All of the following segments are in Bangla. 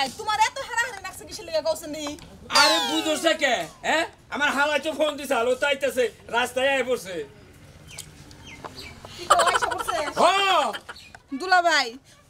ভাই তোমার এত হারাহারি লাগছে কিসের লেগে কওছেন নি আরে বুঝছস কে হ্যাঁ আমার হালাইতে ফোন দিছে আলো তাইতেছে রাস্তায় আই পড়ছে কি কই সবছে হ্যাঁ দুলা ভাই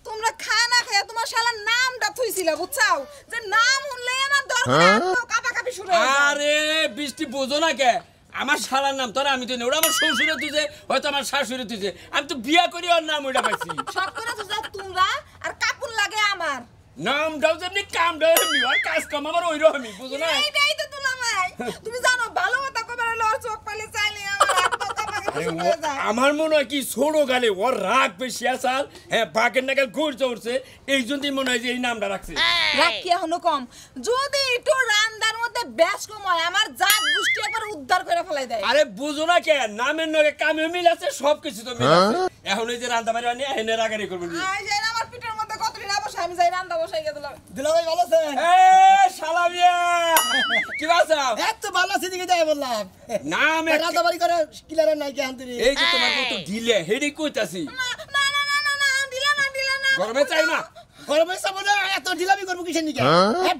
তোমরা খানা খায়া তোমার শালার নামটা থুইছিলা বুঝছাও যে নাম শুনলে আমার দরকার কাঁপাকাঁপি শুরু হয়ে যায় আরে বৃষ্টি বোঝো না কে আমার শালার নাম তোরা আমি তো ওটা আমার শ্বশুরে তুইছে হয়তো আমার শাশুড়ি তুইছে আমি তো বিয়া করি ওর নাম ওইটা পাইছি সব করে তো তোমরা আর কাপড় লাগে আমার নামটাও যেমনি কামটাও এমনি আর কাজ কাম আমার ওই রকমই বুঝো না এইটাই তো দুলা ভাই তুমি জানো ভালো কথা কবার হলো চোখ পালে চাইলে আমার হাত পা কাঁপাকাঁপি শুরু হয়ে যায় আমার মনে হয় কি ছোট গালে ওর রাগ বেশি আসাল হ্যাঁ বাঘের নাগাল ঘুর চড়ছে এই জন্যই মনে হয় যে এই নামটা রাখছে রাগ কি এখনো কম যদি একটু রান্দার মধ্যে ব্যাস কম হয় আমার জাত গোষ্ঠী একবার উদ্ধার করে ফেলাই দেয় আরে বুঝো না কে নামের নগে কামে মিল আছে সবকিছু তো মিল আছে এখন এই যে রান্না বাড়ি আনি এনে রাগারি করবো আই যাই আমার পিঠের মধ্যে কতদিন বসে আমি যাই রান্দা বসাই গিয়ে দিলাম দুলা ভাই ভালো আছেন এ শালামিয়া কি বাসাও এত ভালো আছে দিকে যাই বললাম নাম রাতাবাড়ি করে কিলারের নাই কে আনতে এই যে তোমার মতো ঢিলে হেডি কইতাছি না না না না না দিলা না গরমে চাই না গরমে সামনে এত ঢিলামি করবো কিসের নিকে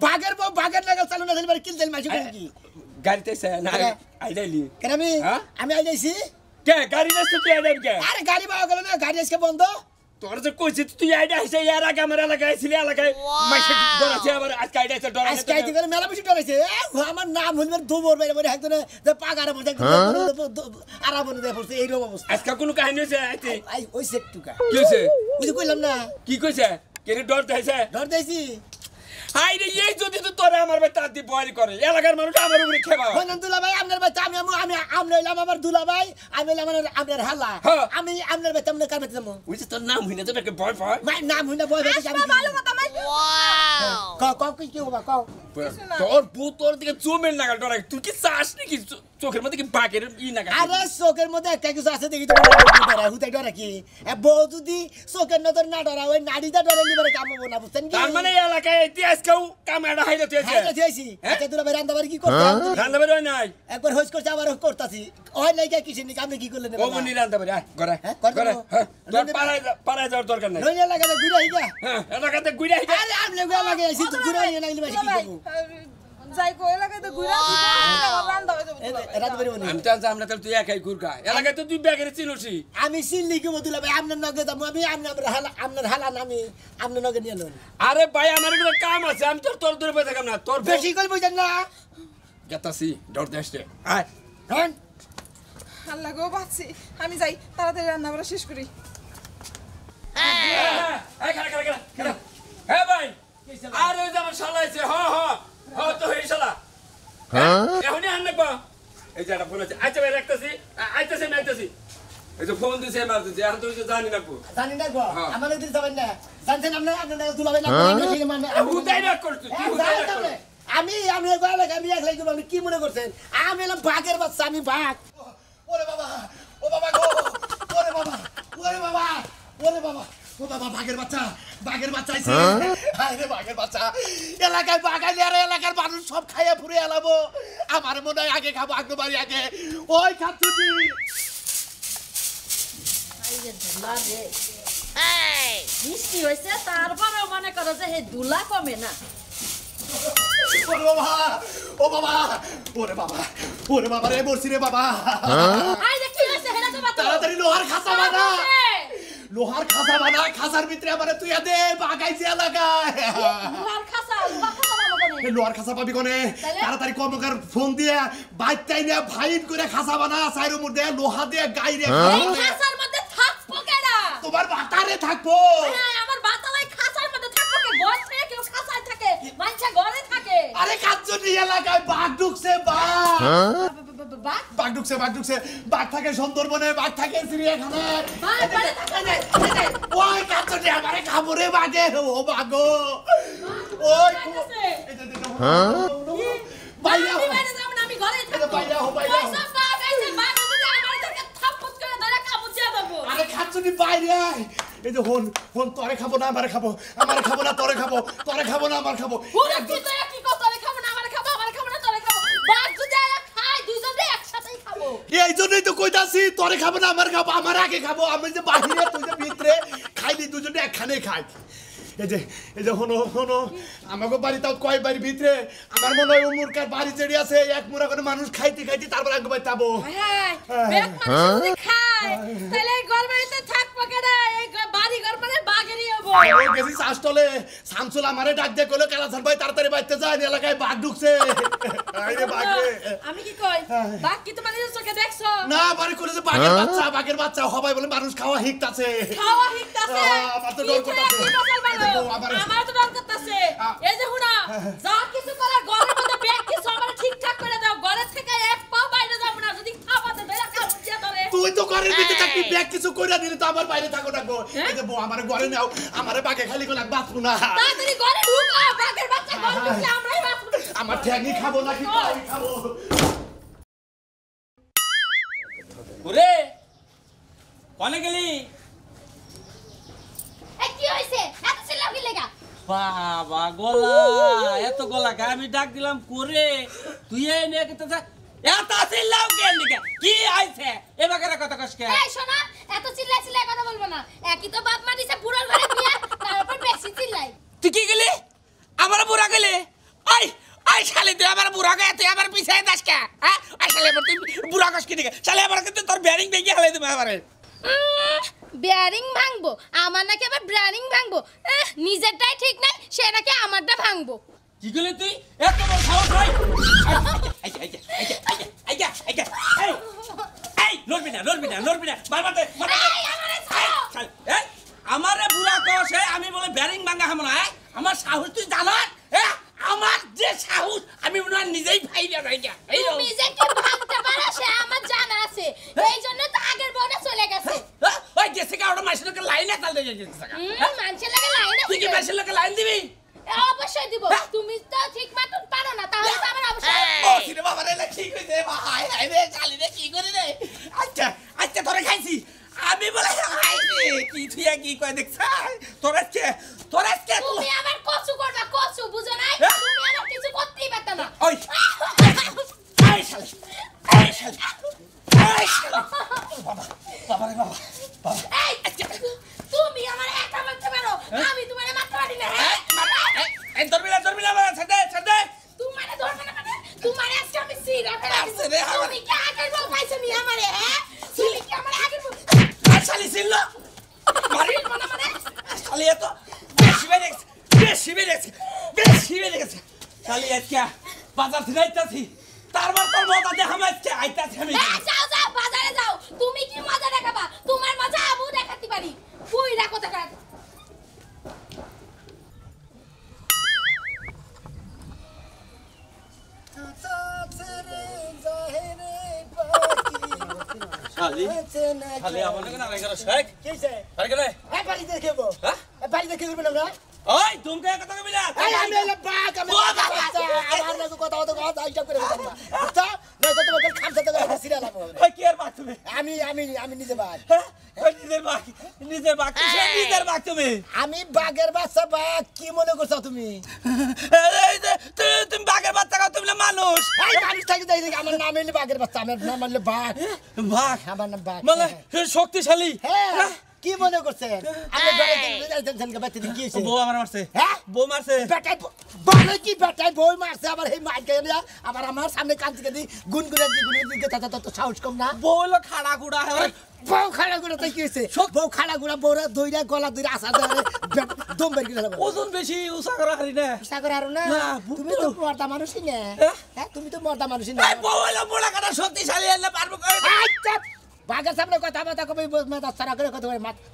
ভাগের বউ ভাগের নাগাল চালু না দিলে কিল দিল মাইছে কি গাড়িতে না আইডাইলি কেন আমি আই যাইছি কে গাড়ি রাস্তা তুই আইডাই কে আরে গাড়ি পাওয়া গেল না গাড়ি আজকে বন্ধ তোর যে কইছিস তুই আইডা হইছে ইয়ার আগে আমার এলাকায় ছিল এলাকায় মাইছে ডরাছে আবার আজকে আইডাইছে ডরাছে আজকে আইতে গেলে মেলা বেশি ডরাইছে আমার নাম হইল দুবর বাইরে বাইরে একদম যে পাগারে বসে আরাম বনে দেয় পড়ছে এইরকম অবস্থা আজকে কোনো কাহিনী হইছে আইতে ওই সেটুকা কি হইছে ওই যে কইলাম না কি কইছে কেন ডর দেইছে ডর দেইছি হাই রে এই যদি তো তোরে আমার ভাই তাতি বয়ল করে এলাকার মানুষ আমার উপরে খেবা হইলাম দুলা ভাই আপনার ভাই আমি আমি হইলাম আমার দুলা ভাই আমি হইলাম আপনার হালা আমি আপনার ভাই তেমন কার বেতে যাবো ওই যে তোর নাম হইনা তো নাকি ভয় ভয় নাম হইনা বয় বেতে আমি ভালো কথা ভাই ক কি হবা কও তোর বউ তোর দিকে চুমের নাগাল ডরাই তুই কি চাস নাকি চোখের মধ্যে কি বাঘের ই নাগাল আরে চোখের মধ্যে একটা কিছু আছে দেখি তো ডরা হুতাই ডরা কি বউ যদি চোখের নজর না ডরা ওই নাড়িটা ডরা লিবারে কাম হবো না বুঝছেন কি তার মানে এলাকায় ইতিহাস কেউ কামাড়া হাইলে তুই আছে হইছি আচ্ছা দুলা ভাই রান্দাবাড়ি কি করতে রান্না বের হয় নাই একবার হইস করছে আবার করতাছি ওই লাইগা কিছু নি আপনি কি করলেন ও মনি রান্না বের আয় করে করে তোর পাড়ায় যাওয়ার দরকার নাই নইয়া লাগাতে ঘুরে আইগা হ্যাঁ এলাকাতে ঘুরে আইগা আরে আমি লাগা লাগে আইছি তো ঘুরে আইয়া নাইলে বাসি কি করব যাই কই লাগাই তো ঘুরা রান্দা হয়ে যাবে রাত বেরে বনি আমি তো আমরা তাহলে তুই একাই ঘুরকা এলাকায় তো তুই ব্যাগের চিনছি আমি সিল্লি কি বদুলা ভাই আপনার নগে যাবো আমি আপনার হালা নামি আপনার নগে নিয়ে লন আরে ভাই আমার একটা কাম আছে আমি তোর দূরে বসে থাকাম না তোর বেশি কই বুঝেন না গেতাছি ডর দেশে আয় হ্যাঁ আল্লাহ গো বাঁচি আমি যাই তাড়াতাড়ি রান্না বাড়া শেষ করি এই খাড়া হ্যাঁ ভাই আর ওই যে আমার শালা আছে হ্যাঁ তো এই শালা হ্যাঁ এখনই আন না এই যে একটা ফোন আছে আচ্ছা ভাই রাখতেছি আমি আইতাছি এই যে ফোন দিছে মারতেছি এখন তো জানি না জানি না গো আমার দিল যাবেন না জানছেন আপনার দুলা ভাই না মানে হুদাই না করছিস তুই হুদাই না কর আমি গলা আমি এক লাগি আপনি কি মনে করছেন আমি এলাম বাঘের বাচ্চা আমি বাঘ ওরে বাবা ও বাবা গো ওরে বাবা ওরে বাবা ওরে বাবা ও বাবা বাঘের বাচ্চা আইছে হায় রে বাঘের বাচ্চা এলাকায় বাঘাই আর এলাকার মানুষ সব খাইয়া ফুরে এলাবো আমার মনে হয় আগে খাবো আগে বাড়ি আগে ওই খাচ্ছি বৃষ্টি হয়েছে তারপরেও মনে করো যে হে দুলা কমে না ও বাবা ওরে বাবা রে বলছি রে বাবা তাড়াতাড়ি লোহার খাঁচা বানা খাঁচার ভিতরে আমার তুই দে বাগাইছে এলাকায় লোহার খাঁচা পাবি কোনে তাড়াতাড়ি কর্মকার ফোন দিয়ে বাইকটাই নিয়ে ফাইট করে খাঁচা বানা সাইরো মধ্যে লোহা দিয়ে গাইরে খাঁচার মধ্যে থাকবো কেডা তোমার বাতারে থাকবো আমার বাতালাই খাঁচার মধ্যে থাকবো কে ঘর থেকে কেউ খাঁচায় থাকে মানুষে ঘরে থাকে আরে কাজজনি এলাকায় বাঘ ঢুকছে বাঘ ঢুকছে বাঘ থাকে সুন্দরবনে বাঘ থাকে চিড়িয়াখানায় ওই কাজজনি আমারে খাবো রে বাঘে ও বাঘো ওই বাইরে আমি ঘরে থাকবো বাইরে বাঘ আইছে বাঘ যদি আমার থেকে থাপ্পড় করে ধরে কামড় দিয়ে দেবো আরে কাজজনি বাইরে আয় এই যে হন তোরে খাবো না আমারে খাবো না তোরে খাবো না আমার খাবো কি কথা খাবো না আমারে খাবো না তোরে খাবো বাঘ যদি খায় দুইজনে একসাথেই খাবো এই জন্যই তো কইতাছি তোরে খাবো না আমার খাবো আমার আগে খাবো আমি যে বাহিরে তুই যে ভিতরে খাইলি দুজনে একখানে খাই এই যে হনো আমাকে বাড়ি তাও কয় বাড়ির ভিতরে আমার মনে হয় মুরকার বাড়ি চেড়ি আছে এক মুরা করে মানুষ খাইতে তারপর আগে বাড়ি যাবো হ্যাঁ বেক মানুষ যদি খায় তাহলে এই ঘর বাড়িতে থাকবো কেন এই বাড়ি ঘর মানে বাগেরই হবো ওই গেছি শাসতলে শামসুল আমারে ডাক দিয়ে কইলো কালাসান ভাই তাড়াতাড়ি বাইতে যান এলাকায় বাঘ ঢুকছে আইরে বাঘ রে আমি কি কই বাঘ কি তোমার নিজের চোখে দেখছো না বাড়ি করে যে বাঘের বাচ্চা হবাই বলে মানুষ খাওয়া হিকতাছে আমার তো ডর করতেছে আমার তো ডর করতেছে এই যে হুনা যা কিছু করে ঘরের মধ্যে ব্যাগ কিছু আমার ঠিকঠাক করে দাও ঘরের থেকে এক পা বাইরে যাব না যদি খাওয়াতে ধরে কাউরিয়া ধরে তুই তো ঘরের ভিতরে থাকবি ব্যাগ কিছু কইরা দিলি তো আমার বাইরে থাকো এই যে বউ আমার ঘরে নাও আমারে বাগে খালি কইলা বাঁচবো না তাড়াতাড়ি ঘরে ঢুক বাঘের বাচ্চা ঘরে ঢুকলে আমরাই বাঁচবো আমার ঠ্যাঙি খাবো নাকি তাই খাবো ওরে কোনে গেলি এই কি হইছে এত চিল্লাবি লাগা বাবা গলা এত গলা আমি ডাক দিলাম করে তুই এই নিয়ে কেতে যা এত চিল্লাও কেন দিকে কি আইছে এবারে কথা কসকে এই শোনা এত চিল্লাই কথা বলবো না একই তো বাপ মা দিছে বুড়ার ঘরে বিয়া তারপর বেশি চিল্লাই তুই কি গেলি আমার বুড়া গেলি আই আই শালি তুই আমার বুড়া গে তুই আমার পিছায় দাস কে হ্যাঁ আই শালি তুই বুড়া কসকে দিকে শালি আমার কিন্তু তোর বেয়ারিং বেগে হালাই দেবে আমারে বেয়ারিং ভাঙবো আমার নাকি আবার ব্রারিং ভাঙবো নিজেরটাই ঠিক নাই সে নাকি আমারটা ভাঙবো কি গেলি তুই এত বড় সাহস হয় এই লড়বি না বারবার এই আমারে বুড়া কসে আমি বলে বেয়ারিং ভাঙা হামলা আমার সাহস তুই জানাস আমার যে সাহস আমি মনে হয় নিজেই ফাইলা যাই যা তুমি যে কি ভাঙতে পারো সে আমার জানা আছে এই জন্য তো আগের বউটা চলে গেছে ওই গেছে কা ওটা মাসের লোকে লাইনে চাল দিয়ে গেছে মানুষের লাগে লাইনে তুই কি মাসের লোকে লাইন দিবি অবশ্যই দিব তুমি তো ঠিক মতন পারো না তাহলে তো আমার অবশ্যই ও সিনে বাবা রে ঠিক হইছে ভাই হাই রে চালি রে কি করে রে আচ্ছা তোরে খাইছি আমি বলে খাইছি কি তুই কি কই দেখছ তোরে তুমি আমার কচু করবা কচু বুঝো না তুমি আমার কিছু করতেই পারতা না ওই আই শালা বাবা রে বাবা এই তুমি আমার একা মারতে পারো আমি তোমারে মারতে পারি না এই ধরবি না ছাড় তোমারে ধরবে না মানে তোমারে আজকে আমি সিরা ফেলা তুমি কি আগের বউ পাইছো নি আমারে তুমি কি আমার আগের বউ শালি ছিল মারি মানে শালি এত বেশি বেড়ে গেছে শালি আজকে বাজার থেকে আইতাছি তারপর তোর মজা দেখাম আজকে আইতাছি আমি যাও বাজারে যাও তুমি কি মজা দেখাবা তোমার মজা আবু দেখাতে পারি তুই রাখো টাকা শালি আমার নাকি না রেগার শেখ কিছে আর কেন এই বাড়ি দেখবো হ্যাঁ বাড়ি দেখে করবেন আমরা ওই তুমি কথা কবি না আমি এলা বাঘ আমি আমার নাকি কথা আইটা করে বলতাম না আচ্ছা না তো তোমাকে খামতে তো সিরিয়াল হবে ওই কি আর বাক তুমি আমি নিজে বাঘ ওই নিজের বাক তুমি আমি বাঘের বাচ্চা বাঘ কি মনে করছো তুমি এই যে তুমি বাঘের বাচ্চা খাও তুমি মানুষ এই মানুষ থাকি যাই আমার নাম হইলে বাঘের বাচ্চা আমার নাম হইলে বাঘ বাঘ আমার নাম বাঘ মানে শক্তিশালী হ্যাঁ কি মনে করছেন আমি ঘরে বাচ্চা কি হইছে বউ আমার মারছে হ্যাঁ বউ মারছে বেটাই বলে কি বেটাই বই মারছে আবার এই মাইকে নিয়া আবার আমার সামনে কান থেকে দি গুনগুনে দিকে তো সাহস কম না বউ হলো খাড়া গুড়া বউ খাড়া গুড়া তো কি হইছে বউ খাড়া গুড়া বউরা দইরা গলা দইরা আসা ধরে দম বের করে দেব ওজন বেশি উসা করা হারি না সাগর আর না তুমি তো মর্দা মানুষই না হ্যাঁ তুমি তো মর্দা মানুষই না এই বউ হলো বড় কাটা শক্তিশালী হলে পারবো আচ্ছা বাঘের সামনে কথা কবে মাথা সারা করে কথা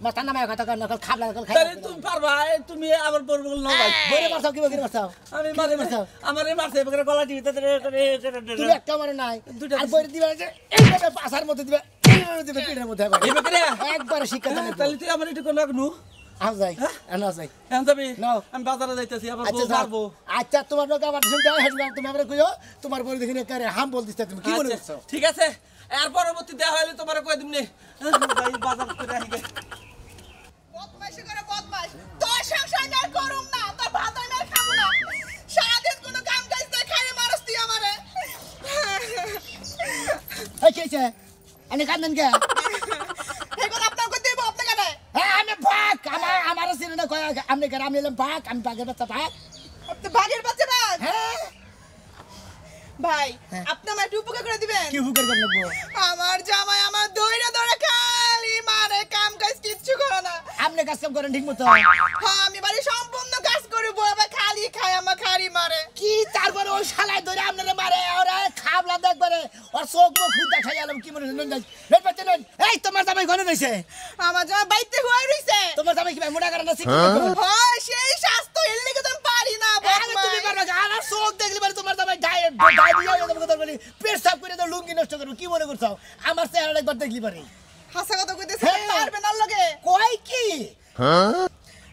মাথা নামায় কথা কর নকল খাবলা নকল খাই তাহলে তুমি পারবা তুমি আবার বলবো না ভাই বইরে মারছাও কি বইরে মারছাও আমি মারে মারছাও আমারে মারছে বগরে গলা দিতে তুমি একটা মারে নাই আর বইরে দিবা যে এইভাবে পাছার মধ্যে দিবা এইভাবে দিবা পিঠের মধ্যে আবার এই বগরে একবার শিক্ষা দাও তাহলে তুই আমার একটু কোন লাগনু আও যাই আনা যাই এখন যাবি নাও। আমি বাজারে যাইতেছি আবার আচ্ছা বউ মারবো আচ্ছা তোমার লোক আমার শুনতে হবে তুমি আমরা কইও তোমার বই দেখিনে করে হাম বল দিতে তুমি কি মনে করছো ঠিক আছে এর পরবর্তী দেয়া হইলে তোমার কই দিমনি ভাই বাজার করে আইগে বদমাইশি করে বদমাইশ তোর সংসার না করুম না তোর ভাত আমি আর খাবো না সারাদিন কোনো কাম কাজ দেয় খাইয়ে মারস তুই আমারে এই কেছে আমি কান্দন কে এবার আপনার কই দেব আপনি কেন হ্যাঁ আমি বাঘ আমার আমার চিনে না কয় আমি কেন আমি এলাম বাঘ আমি বাঘের বাচ্চা বাঘ আপনি বাঘের বাচ্চা বাঘ হ্যাঁ ভাই হ্যাঁ। আপনি আমার একটু উপকার করে দিবেন কি হুকের করে নেবো আমার জামাই আমার দইরা দইরা খালি মারে কাম কাজ কিচ্ছু করে না আপনি কাজ কাম করেন ঠিক মতো হ্যাঁ আমি বাড়ি সম্পূর্ণ কাজ করি বউ আবার খালি খায় আমার খালি মারে কি তারপরে ওই শালায় ধরে আপনারা মারে ওরা খাবলা দেখবারে ওর চোখ মুখ খুঁজা খাই আলাম কি মনে নেন নেন পাচ্ছেন এই তোমার জামাই ঘরে রয়েছে আমার জামাই বাইতে হয়ে রইছে তোমার জামাই কি মোটা কারণ আছে হয় সেই স্বাস্থ্য এর লিগে তো আমি পারি না তুমি পারবে আর চোখ দেখলে মানে তোমার জামাই ডায়েট বলি পেট সাফ করে দাও লুঙ্গি নষ্ট করবো কি মনে করছো আমার চেহারা একবার দেখলি পারে হাসা কথা কইতেছে হ্যাঁ। পারবে না লগে কয় কি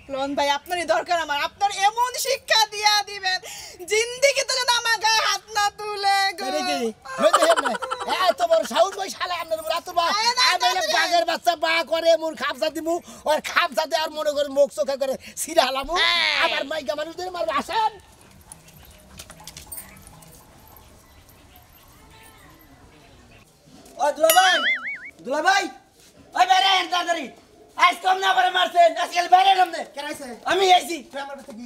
লন ভাই আপনারই দরকার আমার আপনার এমন শিক্ষা দিয়া দিবেন জিন্দেগি তো যেন আমার গায়ে হাত না তুলে গো করে কি হইতে হেন না এত বড় সাউন্ড কই শালা আপনার মুরা তো বা আরে না, আমি না, না। বাগের বাচ্চা বা করে মোর খাপসা দিমু আর খাপসাতে আর মনে করে মুখ চোখা করে সিরা হালামু আমার মাইকা মানুষদের মারবে আসেন ও দুলাভাই ওই বেরে এর তাড়াতাড়ি আজ কম না করে মারছেন আজকাল বেরে নামনে কেরাইছে আমি আইছি তুই আমার বাচ্চা কি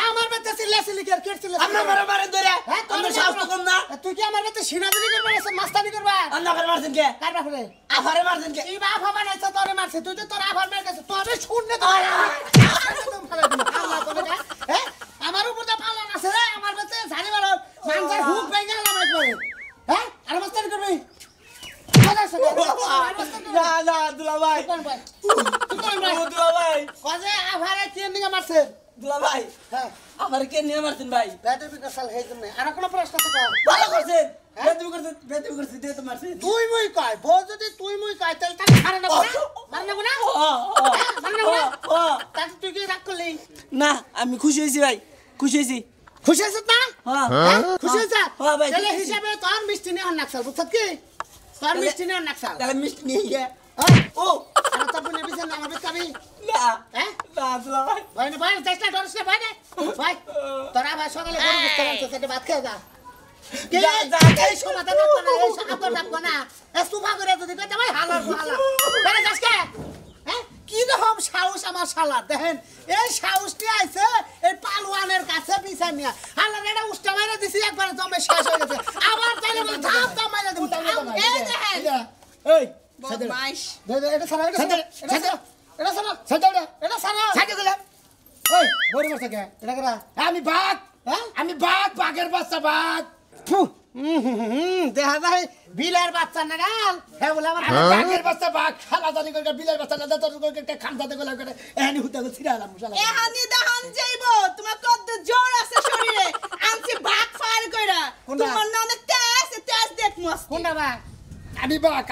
আমার বাচ্চা সিলে সিলে কে কে সিলে আমরা মারে মারে ধরে তোমরা সাহস তো কম না তুই কি আমার বাচ্চা সিনাদরি করবা না মাস্তানি করবা আন্না করে মারছেন কে কার বাপরে আফারে মারছেন কে এই বাপ হবা না তোরে মারছে তুই তো তোর আবার মার গেছে তোরে শুননে তো হ্যাঁ আমার উপর তো পালন আছে রে আমার বাচ্চা জানি মারো মানজার হুক পাই গেল আমার একবার হ্যাঁ আর মাস্তানি করবি না না দুলাভাই দুলাভাই কজে আভারে কি নিয়ে মারছে দুলাভাই হ্যাঁ আমার কে নিয়ে মারছেন ভাই বেদবি কসাল হেই জন্য আর কোন প্রশ্ন আছে ভালো করছেন বেদবি করছেন দিয়ে তো মারছেন তুই মুই কয় বউ যদি তুই মুই কয় তাহলে তাকে ছাড়ে না মার না না মার না তাকে তুই কি রাগ করলি না আমি খুশি হয়েছি ভাই খুশি হয়েছি খুশি আছিস না হ্যাঁ খুশি আছিস হ্যাঁ ভাই তাহলে হিসাবে তোর মিষ্টি নিয়ে নাকসাল বুঝছ কি তোর মিষ্টি নিয়ে নাকসাল তাহলে মিষ্টি নিয়ে গিয়ে ও আর তোর বোন বিছেন আমার বেটাবি না হ্যাঁ না দুলাভাই ভাই না ভাই চেষ্টা করিস না ভাই না ভাই তোরা ভাই সকালে বড় বুঝতে পারছিস সেটা ভাত খেয়ে যা কে এই সমাধান না কোনা এই সমাধান না কোনা এ সুভা করে যদি কইতে ভাই হালার হালা কেন যাস কে হ্যাঁ কি রকম সাহস আমার শালা দেখেন এই সাহসটি আইছে এই পালওয়ানের কাছে পিছান নিয়া হালার এটা উষ্টা মাইরা দিছি একবার জমে শেষ হয়ে গেছে আবার তাইলে বলে ধাপ ধাপ মাইরা দেব এই দেখেন এই বদমাইশ এটা সারা এটা সারা এটা সারা সারা এটা সারা সারা গেলাম ওই বড় বড় থাকে এটা করা আমি বাঘ হ্যাঁ আমি বাঘ বাঘের বাচ্চা বাঘ দেখা যায় বিলের বাচ্চা না গাল হ্যাঁ বলে আমার বাঘের বাচ্চা বাঘ খালা জানি করে বিলের বাচ্চা না তোর করে খামসাতে গলা করে এহানি হুতা করে ছিড়া আলাম শালা এহানি দাহান যাইবো তোমার কত জোর আছে শরীরে আনছি ভাত ফায়ার কইরা কোনটা? তোমার না অনেক তেজ দেখ মস্ত কোনটা বাঘ আমি বাঘ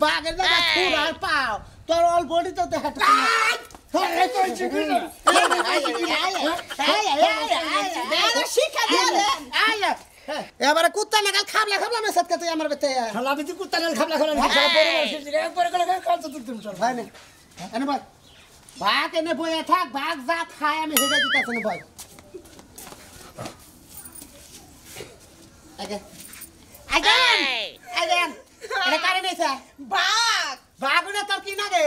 বাঘের না ফুল আর পাও তোর অল বডি তো দেখা শিক্ষা দিয়ে দেন এবারে কুত্তা নাগাল খাবলা খাবলা মেসাত কে তুই আমার বেতে খালা বিতি কুত্তা নাগাল খাবলা খাবলা খাবলা পরে মারছিস একবারে করে কালতে তুই চল ভাই না এনে ভাই ভাগ এনে বইয়া থাক ভাগ যা খায় আমি হেডে দিতাছ না ভাই আগে আগে এটা কারে নেছে বাঘ ভাগ না তোর কি নাগে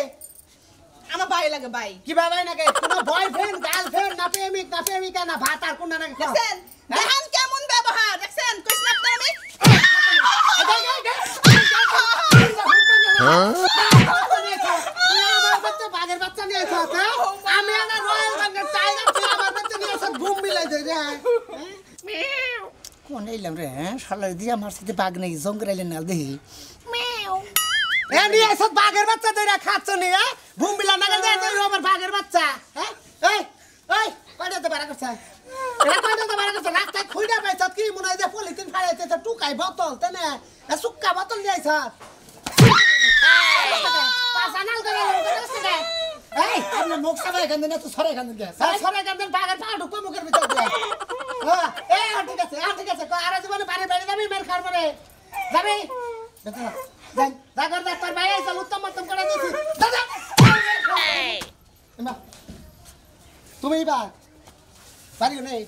আমার ভাই লাগে ভাই কি বাবাই নাগে কোনো বয়ফ্রেন্ড গার্লফ্রেন্ড না প্রেমিকা না ভাত আর কোন নাগে দেখছেন দেখান কেমন ব্যবহার দেখছেন কইছ না আপনি বাঘের বাচ্চা নিয়ে আমি আমার রয়্যাল বেঙ্গল টাইগার আমার বাচ্চা নিয়ে ঘুম মিলাই দেয় রে কোন এলাম রে শালা দিয়ে আমার সাথে বাঘ নেই জঙ্গরাইলে নাল দেখি এ নিয়ে এসব বাঘের বাচ্চা ধরে খাচ্ছ নি হ্যাঁ ঘুম মিলা নাগাল দেয় আমার বাঘের বাচ্চা হ্যাঁ এই এই কয়টা তো বাড়া করছে এটা কয়টা তো বাড়া করছে রাস্তায় খুইডা পাইছ কি মনে হয় যে পলিথিন ফাড়াইছে তো টুকাই বোতল তাই না সুক্কা বোতল নিয়ে আইছ পাসানাল করে এই আপনি মুখ সাবাই এখান দিন তো সরে এখান দিন সরে এখান দিন বাঘের পা ঢুকো মুখের ভিতর দিয়ে হ্যাঁ এই ঠিক আছে আর জীবনে বাড়ি বাড়ি যাবি মের খার পরে যাবি যা কর দা তোর ভাই আইসা উত্তম মধ্যম করে দিছি দাদা তুমি বাড়িও নেই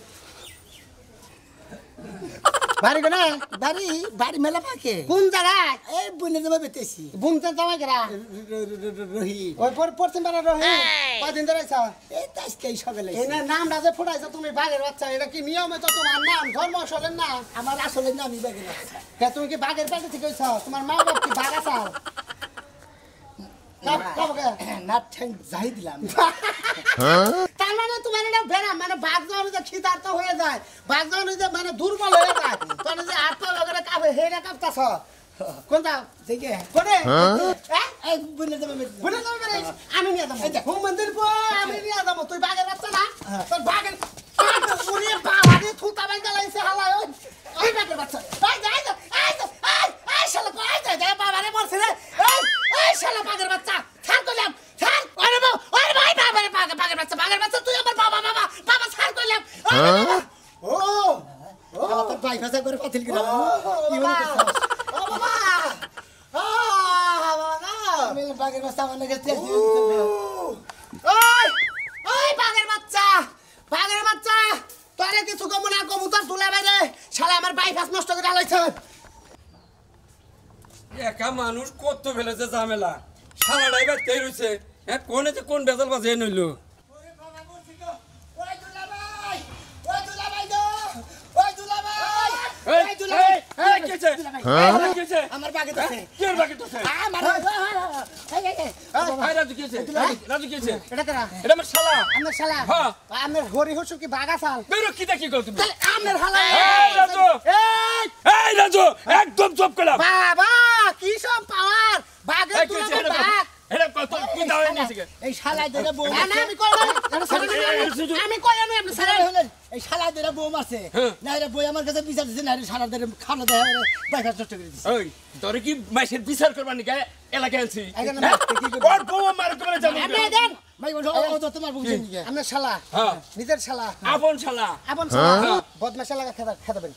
বাড়ি কোনা বাড়ি বাড়ি মেলা পাকে কোন জায়গায় এই বুনে দেবে বেতেছি বুনতে জামাই গেরা রহি ওই পশ্চিম পাড়া রহে কদিন ধরে আইছা এই তাজকে সকালে এই নামটা যে ফুটাইছো তুমি বাঘের বাচ্চা এটা কি নিয়মে তো তোমার নাম ধর্ম আসলের না আমার আসলে নামই বাগে বাচ্চা কে তুমি কি বাঘের পেটে থেকে হইছ তোমার মা বাপ কি বাঘ আছে না ঠ্যাং যাই দিলাম তার মানে তোমার এটা বেড়া মানে বাঘ যখন যে খিদার্ত হয়ে যায় বাঘ যখন যে মানে দুর্বল হয়ে যায় তখন যে আত্মা লগরে কাবে হেরা কাঁপতাছ কোনটা দেখে কোনে এই বুনে দেবে বলে যাবে রে আমি নিয়ে যাবো হুম মন্দির পো আমি নিয়ে যাবো তুই বাঘের বাচ্চা না তোর বাঘের পুরি বাবা দিয়ে থুতা বাই গলাইছে হালায় ওই বাঘের বাচ্চা এই যা এই শালা কই যা বাবা রে বলছে রে এই শালা বাঘের বাচ্চা ছাড় কইলাম ছাড় ওরে ভাই বাবা রে বাঘের বাচ্চা তুই আমার বাবা ছাড় কইলাম ও আমার তো ভাই ভাষা করে পাতিল গেলাম কি বলে ও বাবা আমি বাগের বাচ্চা আমার লাগে তেল ওই বাঘের বাচ্চা তোরে কিছু কম না কবুতর তুলে বাইরে শালা আমার বাইপাস নষ্ট করে আলাইছে একা মানুষ কত ফেলেছে ঝামেলা শালা ড্রাইভার তেই রইছে হ্যাঁ কোনে যে কোন বেজাল বাজে নইলো আমার বাগে তো এটা কারা আমার শালা আমার হরি হসু কি বাগা শাল আমার হালা একদম চুপ করলাম বাবা কি সব পাওয়ার বাগে তুই আমার বাগ এই শালাই ধরে বউ না আমি কই আমি আপনি সারা হলেন এই শালাই ধরে বউ মারছে না রে বই আমার কাছে বিচার দিছে না রে সারা ধরে খানা দেয় বাইকার নষ্ট করে দিছে ওই তোরে কি মাইসের বিচার করবার নিকে এলাকায় আনছি এখানে মারতে কি করব ওর বউ মার করে যাবো আপনি দেন ভাই বল ও তো তোমার বুঝছেন কি আপনার শালা হ্যাঁ নিজের শালা আপন শালা আপন শালা বদমাশ লাগা খেদাবেন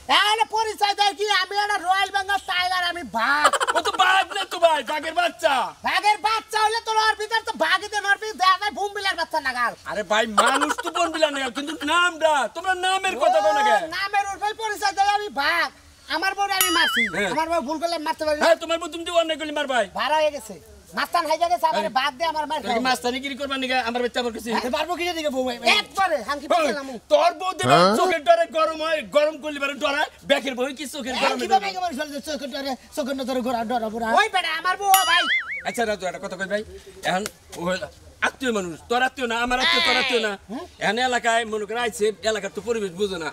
আরে পরিচয় দেয় কি আমি একটা রয়্যাল বেঙ্গল টাইগার আমি বাঘ ও তো বাঘ না তো ভাই বাঘের বাচ্চা বাঘের বাচ্চা হলে তোর ওর ভিতর তো বাঘিতে নরবি দেখা যায় ভুমবিলার বাচ্চা নাগাল আরে ভাই মানুষ তো বন বিলা না কিন্তু নামটা তোমরা নামের কথা কোন নাকি নামের উপর পরিচয় দেয় আমি বাঘ আমার বউরে আমি মারছি আমার বউ ভুল করলে মারতে পারি হ্যাঁ তোমার বউ তুমি অনেক গুলি মার ভাই ভাড়া হয়ে গেছে মাস্তান হাই গেছে আমার বাঘ দিয়ে আমার মার তোকে মাস্তানি গিরি করবার নিকে আমার বাচ্চা আমার কাছে পারবো কি দিকে বউ একবারে হাঙ্কি পেলাম তোর বউ দেব চোখের ডরে গরম হয় গরম করলি বারে ডরা ব্যাকের বউ কি চোখের গরম কি বাবা আমার ফেলে চোখের ধরে ঘোরা ডরা পুরা ওই বেটা আমার বউ ভাই আচ্ছা রাজু একটা কথা কই ভাই এখন ও আত্মীয় মানুষ তোর আত্মীয় না আমার আত্মীয় তোর আত্মীয় না এখন এলাকায় মনে করে আইছে এলাকার তো পরিবেশ বুঝো না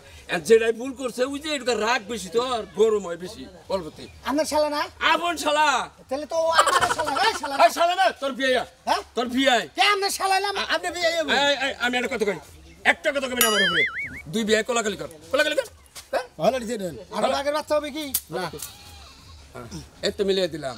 যেটাই ভুল করছে ওই যে এটা রাগ বেশি তোর গরম হয় বেশি অল্পতে আমার শালা না আপন শালা তাহলে তো আমার শালা এই শালা এই শালা না তোর বিয়ে হ্যাঁ তোর বিয়ে কে আমার শালা না আপনি বিয়ে আমি একটা কথা কই একটা কথা কই না আমার উপরে দুই বিয়ে কোলাকুলি কর ভালো দিছেন আর বাঘের বাচ্চা হবে কি এই তো মিলিয়ে দিলাম